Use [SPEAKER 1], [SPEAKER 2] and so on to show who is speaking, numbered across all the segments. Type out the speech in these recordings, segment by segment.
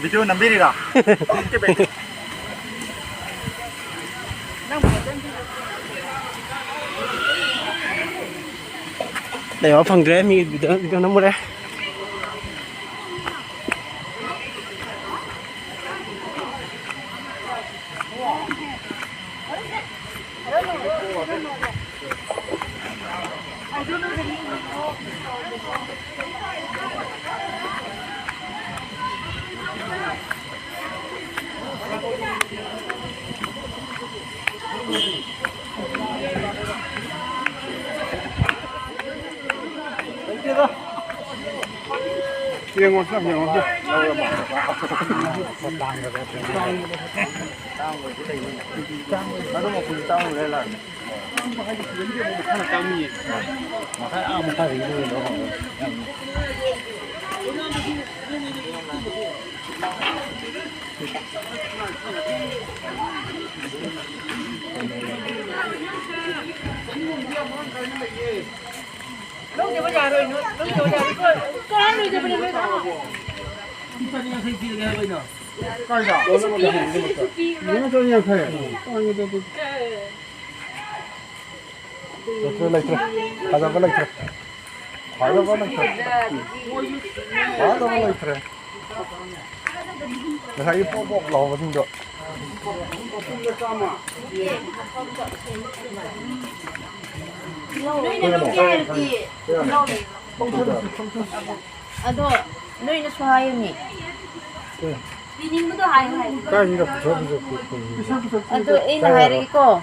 [SPEAKER 1] 밑으로 남비리라.
[SPEAKER 2] Đây ở phần rễ mi nó mua ra.
[SPEAKER 1] Tiếng ngon lắm, nhiều lắm.
[SPEAKER 3] Lúc thì bây giờ rồi, lúc thì bây giờ có ăn rồi thì bây giờ đó.
[SPEAKER 1] Coi rõ. Nó cho nhiều thể. Tôi lấy thôi. Hãy subscribe cho kênh Ghiền Mì Gõ để không bỏ lỡ những video hấp dẫn.
[SPEAKER 3] 너희는 좋아요니? 비님도 하이하이. 또 인 하이리고.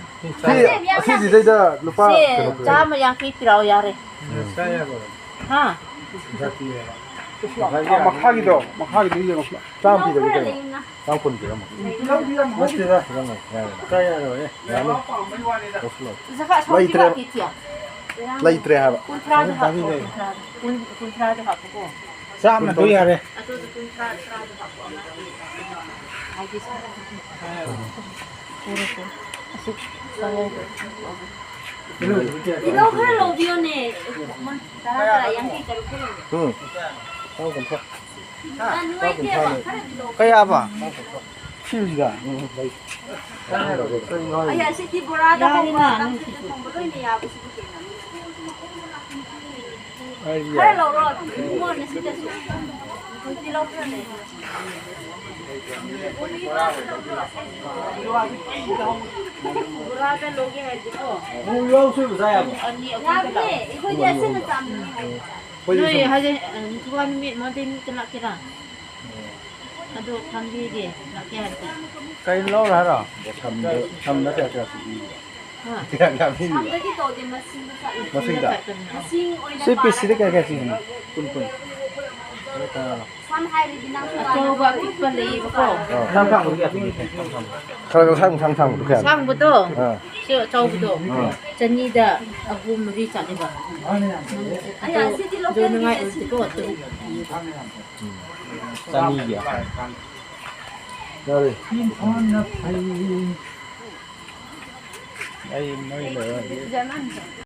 [SPEAKER 1] Thì đây là lúc ba.
[SPEAKER 3] 자, 뭐 양키 필요하오 야래. 하.
[SPEAKER 1] 막 하기도 이제 막 싸움 비도 이제 싸움 건데요 막. 맞지가 그러면 까야로 예.
[SPEAKER 3] Saka 소리가 기티야.
[SPEAKER 1] lấy tre hả?
[SPEAKER 3] 콘트라도 하고. 콘트라도 하고.
[SPEAKER 1] 싸움은 또 해야 돼.
[SPEAKER 3] 아, 저도 콘트라도 하고. 알겠어. Nó khá là điều này, mình ta là yang kita
[SPEAKER 1] 응. 싸움 건데.
[SPEAKER 2] Kaya ba?
[SPEAKER 1] 치우지가.
[SPEAKER 3] Ayah si Borada ko ba? Niya ako si Hello, Rod. Mo na si Tesu. Kunti lang pa na. Borada logi hai dikho.
[SPEAKER 2] Yo suy bữa nay
[SPEAKER 3] Yabe, iko dia sino tam. Noi haje tuan mi mo din kena kira. Aduh, kami dia nak kira.
[SPEAKER 1] Cây lâu rồi hả? Thăm nó kẹt kẹt gì? Làm gì? Machine đã. Siapa sih dia kẹt gì? Pun.
[SPEAKER 3] Coba beli kok.
[SPEAKER 1] 상상 우리가 그러고 상상 우리가.
[SPEAKER 3] 상부터. 저부터. 전이다. 아구 물이 자네 봐. 아야, 시티로 가는 거 어때?
[SPEAKER 2] Saniyya.
[SPEAKER 1] Rồi.
[SPEAKER 2] Đây mới lựa.